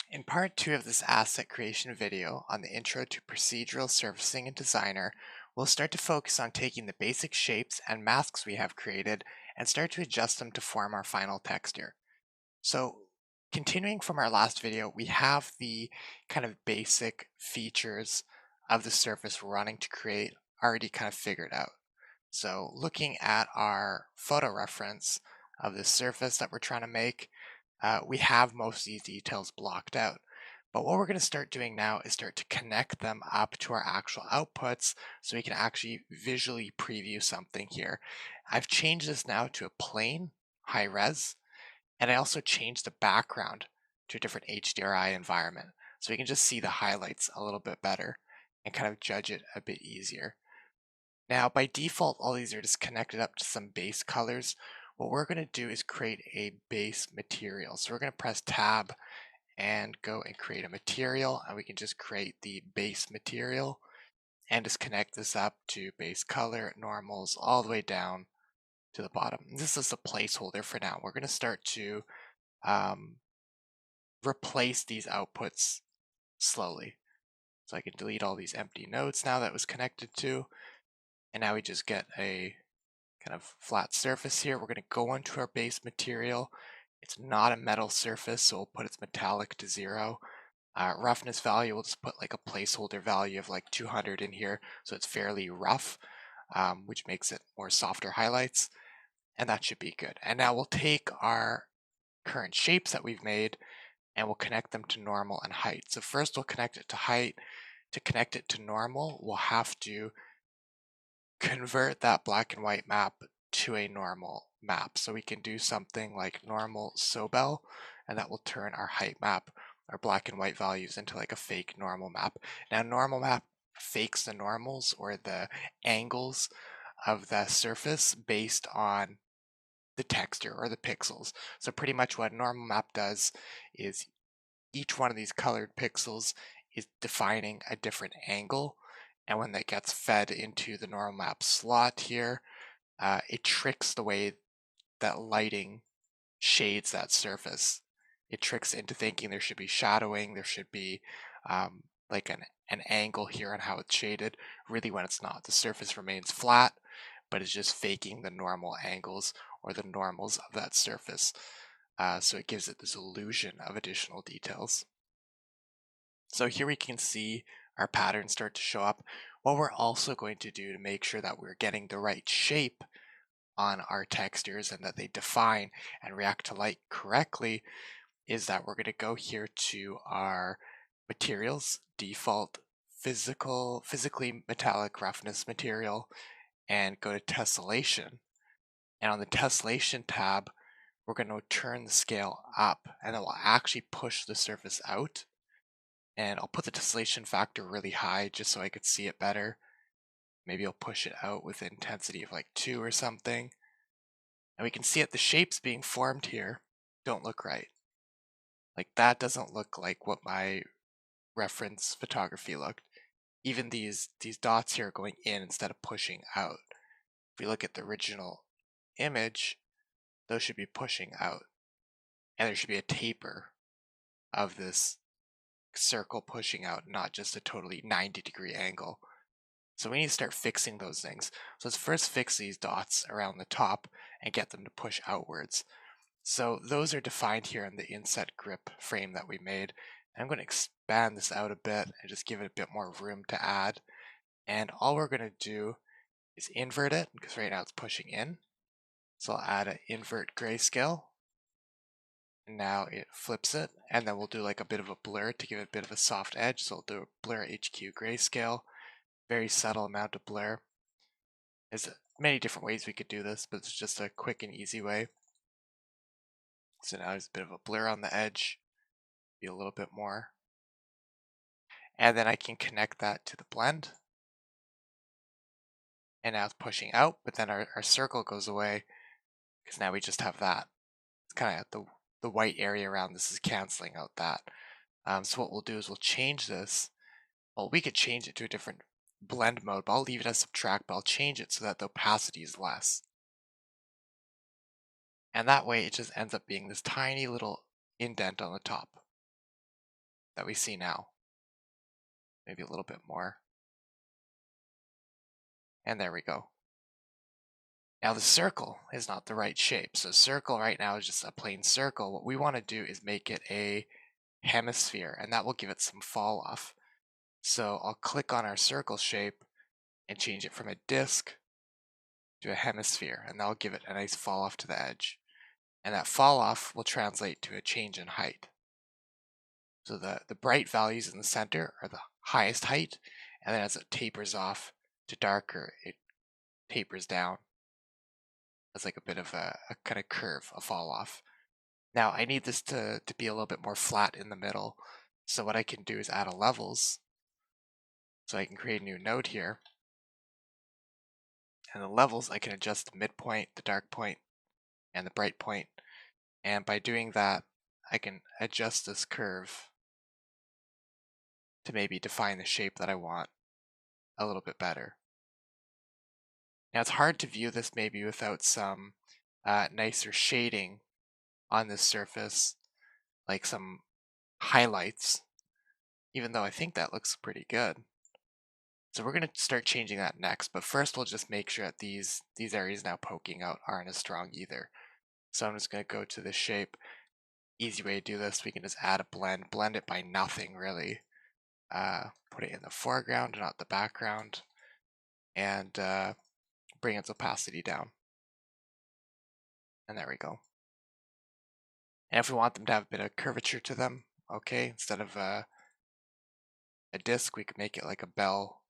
In part 2 of this asset creation video on the intro to procedural surfacing in Designer, we'll start to focus on taking the basic shapes and masks we have created and start to adjust them to form our final texture. So continuing from our last video, we have the kind of basic features of the surface we're wanting to create already kind of figured out. So looking at our photo reference of the surface that we're trying to make, we have most of these details blocked out. But what we're going to start doing now is start to connect them up to our actual outputs so we can actually visually preview something here. I've changed this now to a plain high res, and I also changed the background to a different HDRI environment so we can just see the highlights a little bit better and kind of judge it a bit easier. Now, by default, all these are just connected up to some base colors. What we're going to do is create a base material. So we're going to press Tab and go and create a material, and we can just create the base material and just connect this up to base color, normals, all the way down to the bottom. This is a placeholder for now. We're going to start to replace these outputs slowly. So I can delete all these empty nodes now that was connected to. And now we just get a kind of flat surface here. We're going to go into our base material. It's not a metal surface, so we'll put its metallic to 0. Roughness value, we'll just put like a placeholder value of like 200 in here, so it's fairly rough, which makes it more softer highlights, and that should be good. And now we'll take our current shapes that we've made and we'll connect them to normal and height. So first we'll connect it to height. To connect it to normal, we'll have to convert that black and white map to a normal map. So we can do something like normal Sobel, and that will turn our height map, our black and white values, into like a fake normal map. Now, normal map fakes the normals or the angles of the surface based on the texture or the pixels. So pretty much what a normal map does is each one of these colored pixels is defining a different angle, and when that gets fed into the normal map slot here, it tricks the way that lighting shades that surface. It tricks into thinking there should be shadowing, there should be like an angle here on how it's shaded, really when it's not. The surface remains flat, but it's just faking the normal angles or the normals of that surface. So it gives it this illusion of additional details. So here we can see our patterns start to show up. What we're also going to do to make sure that we're getting the right shape on our textures and that they define and react to light correctly is that we're going to go here to our materials, default physically metallic roughness material, and go to tessellation. And on the tessellation tab, we're going to turn the scale up, and it will actually push the surface out. And I'll put the tessellation factor really high just so I could see it better. Maybe I'll push it out with an intensity of like 2 or something. And we can see that the shapes being formed here don't look right. Like that doesn't look like what my reference photography looked. Even these dots here are going in instead of pushing out. If we look at the original image, those should be pushing out. And there should be a taper of this circle pushing out, not just a totally 90-degree angle. So we need to start fixing those things. So let's first fix these dots around the top and get them to push outwards. So those are defined here in the inset grip frame that we made. And I'm going to expand this out a bit and just give it a bit more room to add. And all we're going to do is invert it because right now it's pushing in. So I'll add an invert grayscale. And now it flips it, and then we'll do like a bit of a blur to give it a bit of a soft edge. So we'll do a blur HQ grayscale, very subtle amount of blur. There's many different ways we could do this, but it's just a quick and easy way. So now there's a bit of a blur on the edge, be a little bit more. And then I can connect that to the blend. And now it's pushing out, but then our circle goes away because now we just have that. It's kind of the white area around this is canceling out that. So what we'll do is we'll change this. Well, we could change it to a different blend mode, but I'll leave it as subtract, but I'll change it so that the opacity is less. And that way it just ends up being this tiny little indent on the top. that we see now. Maybe a little bit more. And there we go. Now the circle is not the right shape. So circle right now is just a plain circle. What we want to do is make it a hemisphere, and that will give it some fall off. So I'll click on our circle shape and change it from a disc to a hemisphere, and that'll give it a nice fall off to the edge. And that fall off will translate to a change in height. So the bright values in the center are the highest height, and then as it tapers off to darker, it tapers down. As like a bit of a kind of curve, a fall off. Now I need this to be a little bit more flat in the middle. So what I can do is add a levels. So I can create a new node here. And the levels, I can adjust the midpoint, the dark point, and the bright point. And by doing that, I can adjust this curve to maybe define the shape that I want a little bit better. Now it's hard to view this maybe without some nicer shading on this surface, like some highlights, even though I think that looks pretty good. So we're going to start changing that next, but first we'll just make sure that these areas now poking out aren't as strong either. So I'm just going to go to the shape. Easy way to do this, we can just add a blend it by nothing really. Put it in the foreground, not the background, and bring its opacity down. And there we go. And if we want them to have a bit of curvature to them, okay, instead of a disc, we could make it like a bell.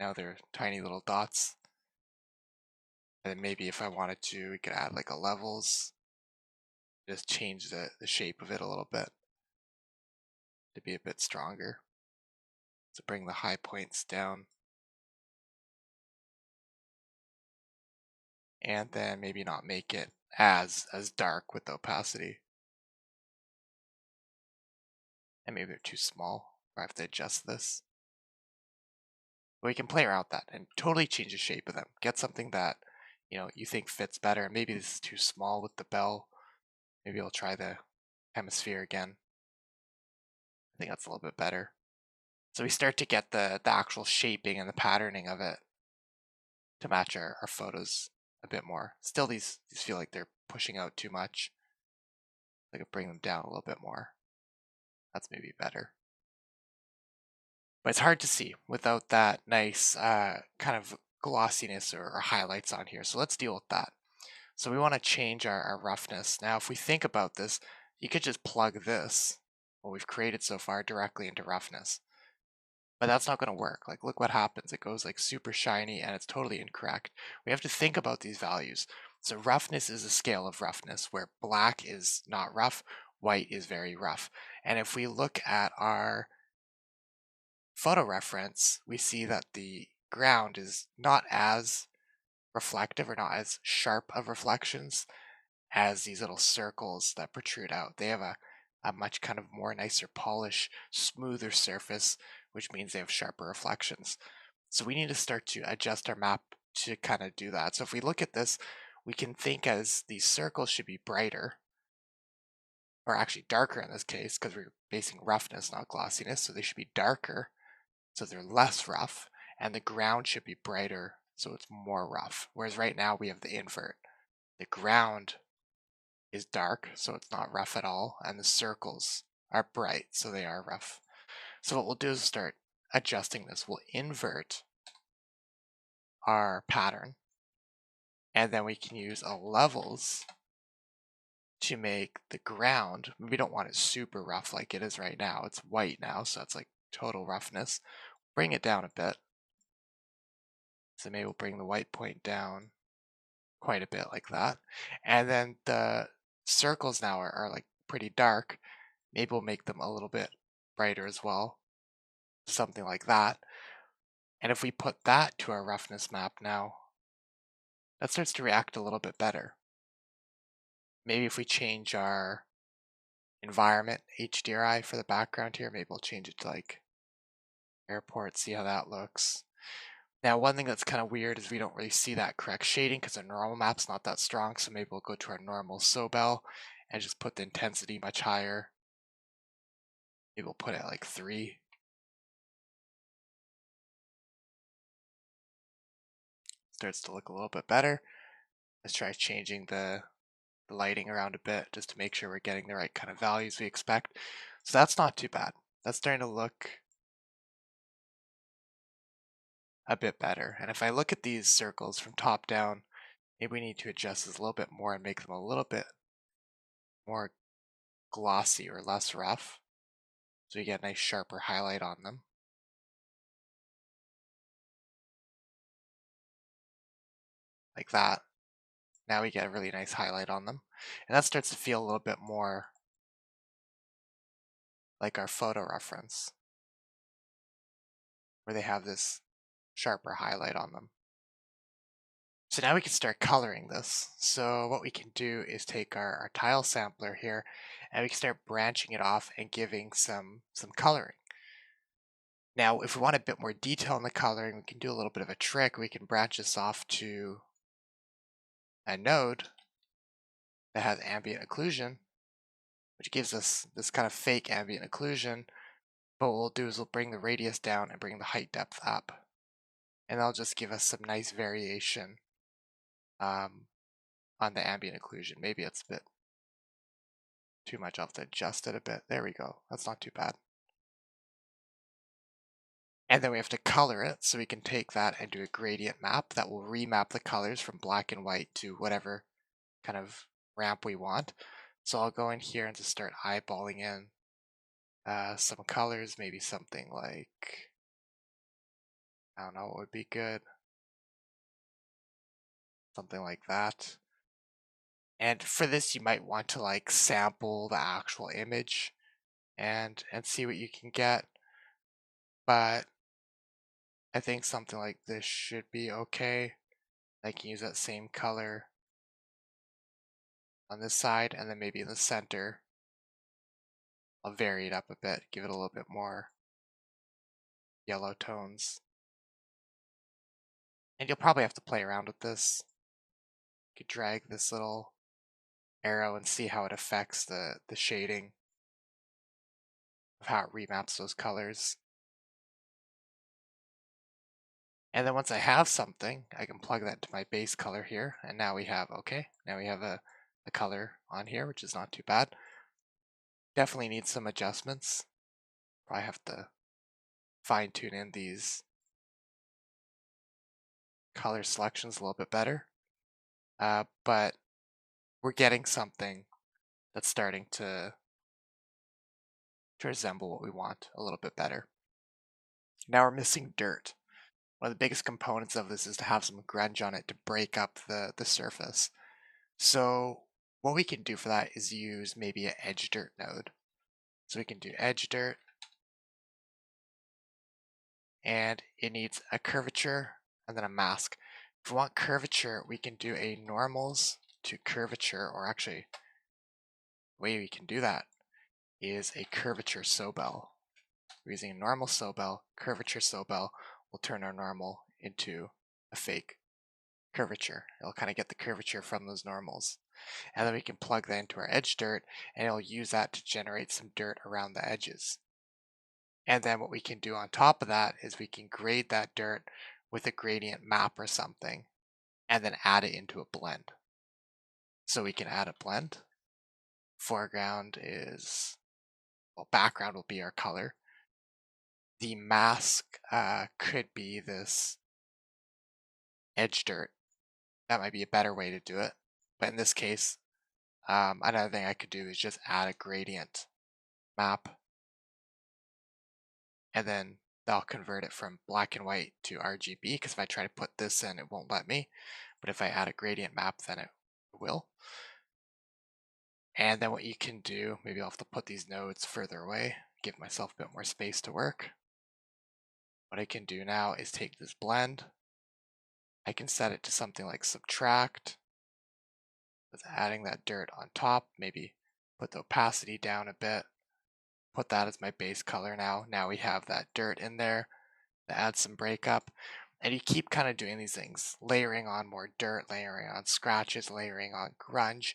Now they're tiny little dots. And then maybe if I wanted to, we could add like a levels. Just change the shape of it a little bit to be a bit stronger. So bring the high points down. And then maybe not make it as dark with the opacity. And maybe they're too small. I have to adjust this. But we can play around with that and totally change the shape of them. Get something that you think fits better. Maybe this is too small with the bell. Maybe I'll try the hemisphere again. I think that's a little bit better. So we start to get the actual shaping and the patterning of it to match our photos a bit more. Still, these feel like they're pushing out too much. I could bring them down a little bit more. That's maybe better. But it's hard to see without that nice kind of glossiness or highlights on here. So let's deal with that. So we want to change our roughness. Now, if we think about this, you could just plug this, what we've created so far, directly into roughness. But that's not going to work. Like, look what happens. It goes like super shiny and it's totally incorrect. We have to think about these values. So roughness is a scale of roughness where black is not rough, white is very rough. And if we look at our photo reference, we see that the ground is not as reflective or not as sharp of reflections as these little circles that protrude out. They have a much kind of more nicer polish, smoother surface, which means they have sharper reflections. So we need to start to adjust our map to kind of do that. So if we look at this, we can think as these circles should be brighter, or actually darker in this case, because we're basing roughness, not glossiness, so they should be darker, so they're less rough, and the ground should be brighter, so it's more rough. Whereas right now we have the invert. The ground is dark, so it's not rough at all, and the circles are bright, so they are rough. So what we'll do is start adjusting this. We'll invert our pattern, and then we can use a levels to make the ground. We don't want it super rough like it is right now. It's white now, so that's like total roughness. Bring it down a bit. So maybe we'll bring the white point down quite a bit like that. And then the circles now are like pretty dark. Maybe we'll make them a little bit brighter as well. Something like that. And if we put that to our roughness map now, that starts to react a little bit better. Maybe if we change our environment HDRI for the background here, maybe we'll change it to like airport, see how that looks. Now, one thing that's kind of weird is we don't really see that correct shading because our normal map's not that strong, so maybe we'll go to our normal Sobel and just put the intensity much higher. Maybe we'll put it at like 3. Starts to look a little bit better. Let's try changing the lighting around a bit just to make sure we're getting the right kind of values we expect. So that's not too bad. That's starting to look a bit better. And if I look at these circles from top down, maybe we need to adjust this a little bit more and make them a little bit more glossy or less rough, so you get a nice sharper highlight on them. Like that. Now we get a really nice highlight on them. And that starts to feel a little bit more like our photo reference, where they have this sharper highlight on them. So now we can start coloring this. So what we can do is take our tile sampler here and we can start branching it off and giving some coloring. Now, if we want a bit more detail in the coloring, we can do a little bit of a trick. We can branch this off to a node that has ambient occlusion, which gives us this kind of fake ambient occlusion. But what we'll do is we'll bring the radius down and bring the height depth up. And that'll just give us some nice variation on the ambient occlusion. Maybe it's a bit too much. I'll have to adjust it a bit. There we go. That's not too bad. And then we have to color it, so we can take that and do a gradient map that will remap the colors from black and white to whatever kind of ramp we want. So I'll go in here and just start eyeballing in some colors, maybe something like, I don't know what would be good. Something like that. And for this, you might want to like sample the actual image and see what you can get. But I think something like this should be okay. I can use that same color on this side, and then maybe in the center, I'll vary it up a bit, give it a little bit more yellow tones. And you'll probably have to play around with this. You could drag this little arrow and see how it affects the shading of how it remaps those colors. And then once I have something, I can plug that to my base color here, and now we have, okay, now we have a color on here, which is not too bad. Definitely needs some adjustments. Probably have to fine tune in these color selections a little bit better. But we're getting something that's starting to resemble what we want a little bit better. Now we're missing dirt. One of the biggest components of this is to have some grunge on it to break up the surface. So what we can do for that is use maybe an edge dirt node. So we can do edge dirt, and it needs a curvature and then a mask. If we want curvature, we can do a normals to curvature, or actually, the way we can do that is a curvature Sobel. We're using a normal Sobel, curvature Sobel will turn our normal into a fake curvature. It'll kind of get the curvature from those normals. And then we can plug that into our edge dirt, and it'll use that to generate some dirt around the edges. And then what we can do on top of that is we can grade that dirt with a gradient map or something, and then add it into a blend. So we can add a blend. Foreground is, well, background will be our color. The mask could be this edge dirt. That might be a better way to do it. But in this case, another thing I could do is just add a gradient map, and then that'll convert it from black and white to RGB, because if I try to put this in, it won't let me. But if I add a gradient map, then it will. And then what you can do, maybe I'll have to put these nodes further away, give myself a bit more space to work. What I can do now is take this blend, I can set it to something like subtract, with adding that dirt on top, maybe put the opacity down a bit, put that as my base color now. Now we have that dirt in there that adds some breakup. And you keep kind of doing these things, layering on more dirt, layering on scratches, layering on grunge,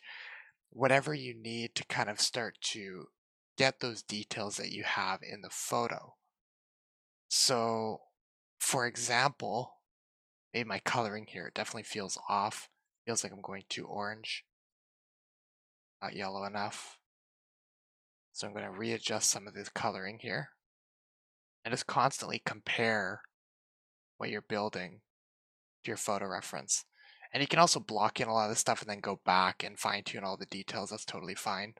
whatever you need to kind of start to get those details that you have in the photo. So, for example, maybe my coloring here definitely feels off. Feels like I'm going too orange, not yellow enough. So I'm going to readjust some of this coloring here and just constantly compare what you're building to your photo reference. And you can also block in a lot of this stuff and then go back and fine tune all the details. That's totally fine,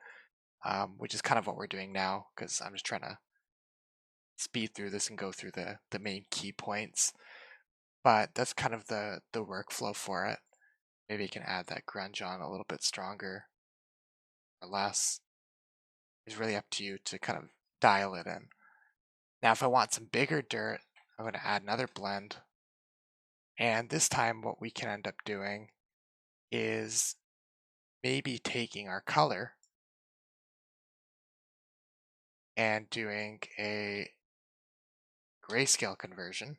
which is kind of what we're doing now because I'm just trying to speed through this and go through the main key points. But that's kind of the workflow for it. Maybe you can add that grunge on a little bit stronger or less. It's really up to you to kind of dial it in. Now, if I want some bigger dirt, I'm going to add another blend. And this time what we can end up doing is maybe taking our color and doing a grayscale conversion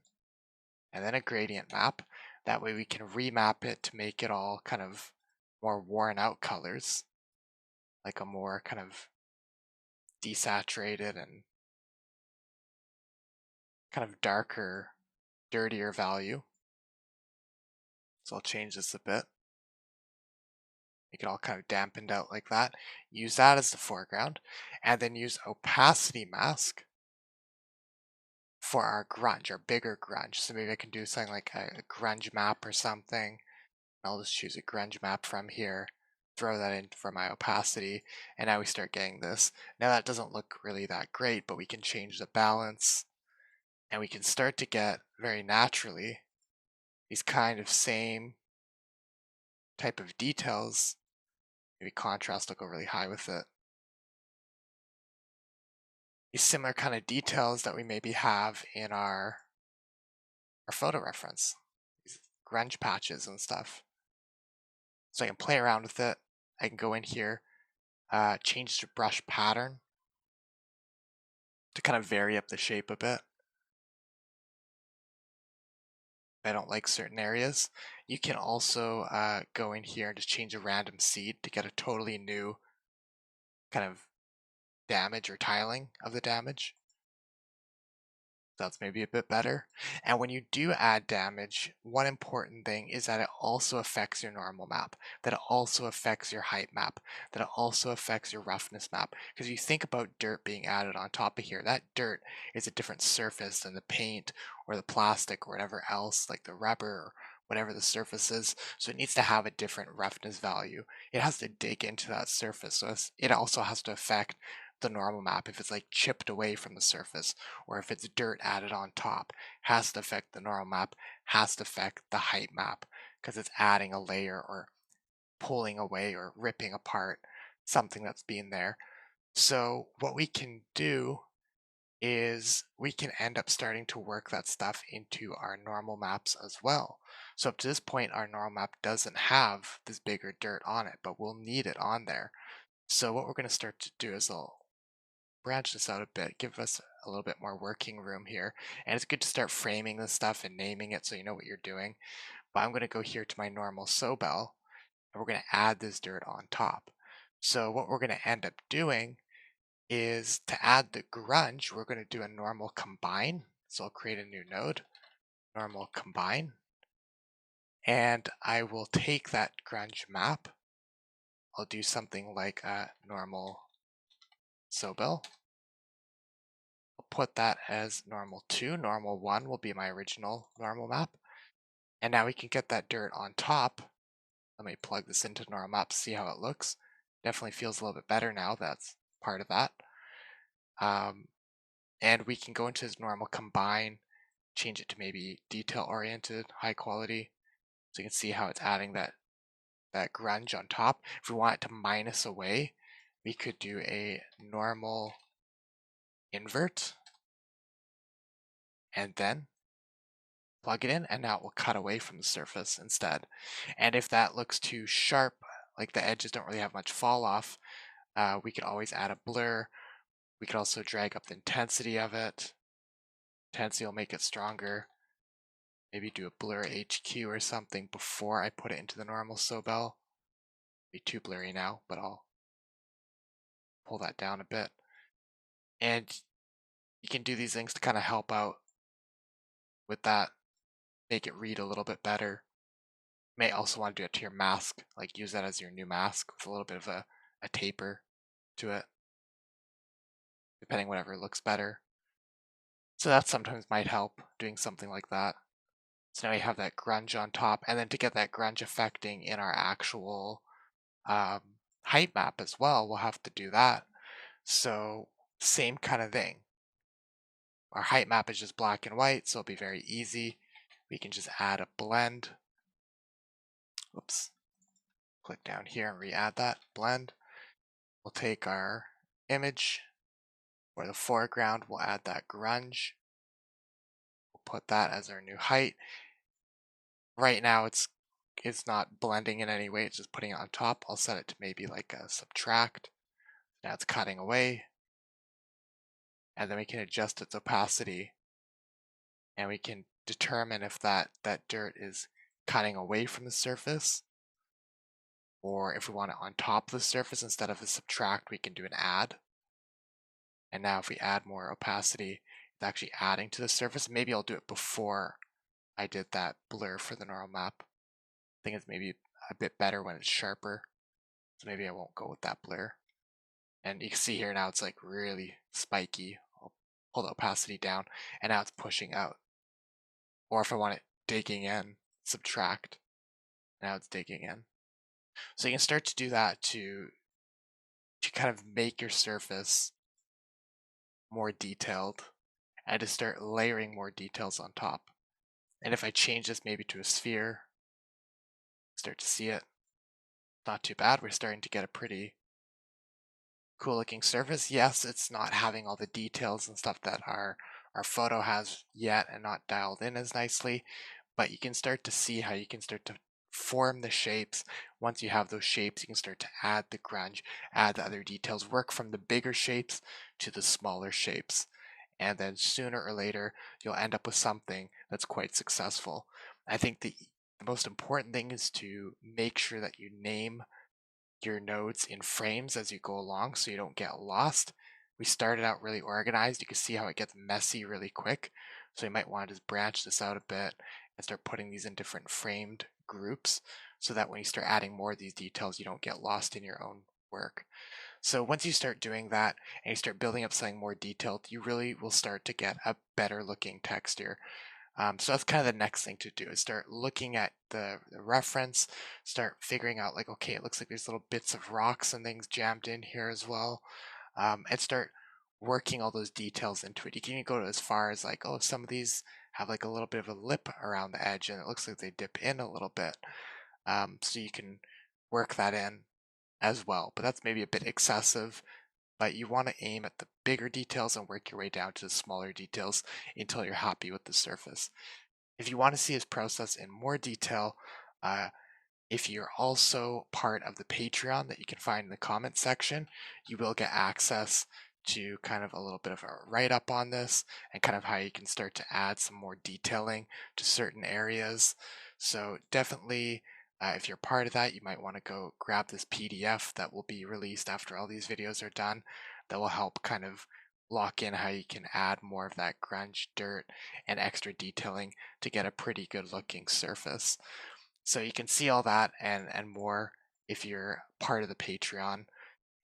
and then a gradient map. That way we can remap it to make it all kind of more worn out colors, like a more kind of desaturated and kind of darker, dirtier value. So I'll change this a bit. Make it all kind of dampened out like that. Use that as the foreground, and then use opacity mask for our grunge, our bigger grunge. So maybe I can do something like a grunge map or something. I'll just choose a grunge map from here, throw that in for my opacity, and now we start getting this. Now that doesn't look really that great, but we can change the balance, and we can start to get very naturally these kind of same type of details. Maybe contrast will go really high with it. These similar kind of details that we maybe have in our photo reference, these grunge patches and stuff. So I can play around with it. I can go in here, change the brush pattern to kind of vary up the shape a bit. If I don't like certain areas, you can also go in here and just change a random seed to get a totally new kind of damage or tiling of the damage. That's maybe a bit better. And when you do add damage, one important thing is that it also affects your normal map, that it also affects your height map, that it also affects your roughness map. Because you think about dirt being added on top of here, that dirt is a different surface than the paint or the plastic or whatever else, like the rubber or whatever the surface is. So it needs to have a different roughness value. It has to dig into that surface. So it also has to affect the normal map if it's like chipped away from the surface, or if it's dirt added on top. Has to affect the normal map, has to affect the height map, because it's adding a layer or pulling away or ripping apart something that's been there. So what we can do is we can end up starting to work that stuff into our normal maps as well. So up to this point, our normal map doesn't have this bigger dirt on it, but we'll need it on there. So what we're going to start to do is I'll branch this out a bit, give us a little bit more working room here. And it's good to start framing this stuff and naming it so you know what you're doing. But I'm going to go here to my normal Sobel, and we're going to add this dirt on top. So what we're going to end up doing is to add the grunge, we're going to do a normal combine. So I'll create a new node, normal combine. And I will take that grunge map. I'll do something like a normal Sobel. I'll put that as normal 2. Normal 1 will be my original normal map. And now we can get that dirt on top. Let me plug this into normal map to see how it looks. Definitely feels a little bit better now. That's part of that. And we can go into this normal combine, change it to maybe detail oriented, high quality. So you can see how it's adding that grunge on top. If we want it to minus away, we could do a normal invert and then plug it in, and now it will cut away from the surface instead. And if that looks too sharp, like the edges don't really have much fall off, we could always add a blur. We could also drag up the intensity of it. Intensity will make it stronger. Maybe do a blur HQ or something before I put it into the normal Sobel. Be too blurry now, but I'll pull that down a bit. And you can do these things to kind of help out with that, make it read a little bit better. You may also want to do it to your mask, like use that as your new mask with a little bit of a taper to it, depending whatever looks better. So that sometimes might help, doing something like that. So now you have that grunge on top, and then to get that grunge affecting in our actual height map as well, we'll have to do that. So same kind of thing. Our height map is just black and white, so it'll be very easy. We can just add a blend. Oops. Click down here and re-add that blend. We'll take our image for the foreground, we'll add that grunge. We'll put that as our new height. Right now it's not blending in any way, it's just putting it on top. I'll set it to maybe like a subtract. Now it's cutting away. And then we can adjust its opacity, and we can determine if that dirt is cutting away from the surface, or if we want it on top of the surface. Instead of a subtract, we can do an add. And now if we add more opacity, it's actually adding to the surface. Maybe I'll do it before I did that blur for the normal map. I think it's maybe a bit better when it's sharper, so maybe I won't go with that blur. And you can see here now it's like really spiky. I'll pull the opacity down, and now it's pushing out. Or if I want it digging in, subtract. Now it's digging in. So you can start to do that to kind of make your surface more detailed, and to start layering more details on top. And if I change this maybe to a sphere, start to see it. Not too bad. We're starting to get a pretty cool looking surface. Yes, it's not having all the details and stuff that our photo has yet, and not dialed in as nicely, but you can start to see how you can start to form the shapes. Once you have those shapes, you can start to add the grunge, add the other details, work from the bigger shapes to the smaller shapes. And then sooner or later, you'll end up with something that's quite successful. I think the most important thing is to make sure that you name your nodes in frames as you go along so you don't get lost. We started out really organized. You can see how it gets messy really quick. So you might want to just branch this out a bit and start putting these in different framed groups so that when you start adding more of these details, you don't get lost in your own work. So once you start doing that and you start building up something more detailed, you really will start to get a better looking texture. So that's kind of the next thing to do, is start looking at the reference, start figuring out like, okay, it looks like there's little bits of rocks and things jammed in here as well, and start working all those details into it. You can even go as far as like, oh, some of these have like a little bit of a lip around the edge and it looks like they dip in a little bit. So you can work that in as well, but that's maybe a bit excessive. But you want to aim at the bigger details and work your way down to the smaller details until you're happy with the surface. If you want to see this process in more detail, if you're also part of the Patreon that you can find in the comments section, you will get access to kind of a little bit of a write-up on this and kind of how you can start to add some more detailing to certain areas. So definitely, if you're part of that, you might want to go grab this PDF that will be released after all these videos are done. That will help kind of lock in how you can add more of that grunge, dirt, and extra detailing to get a pretty good looking surface. So you can see all that and more if you're part of the Patreon.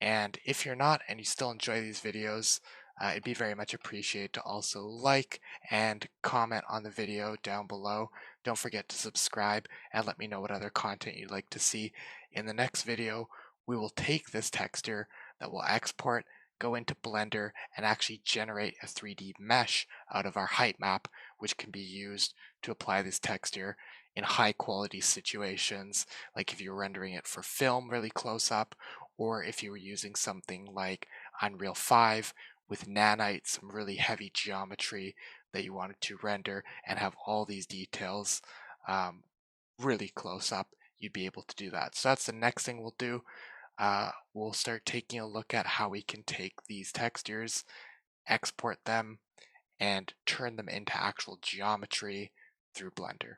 And if you're not and you still enjoy these videos, it'd be very much appreciated to also like and comment on the video down below. Don't forget to subscribe and let me know what other content you'd like to see. In the next video, we will take this texture that we'll export, go into Blender, and actually generate a 3D mesh out of our height map, which can be used to apply this texture in high quality situations, like if you're rendering it for film really close up, or if you were using something like Unreal 5 with nanite, some really heavy geometry that you wanted to render and have all these details really close up, you'd be able to do that. So that's the next thing we'll do. We'll start taking a look at how we can take these textures, export them, and turn them into actual geometry through Blender.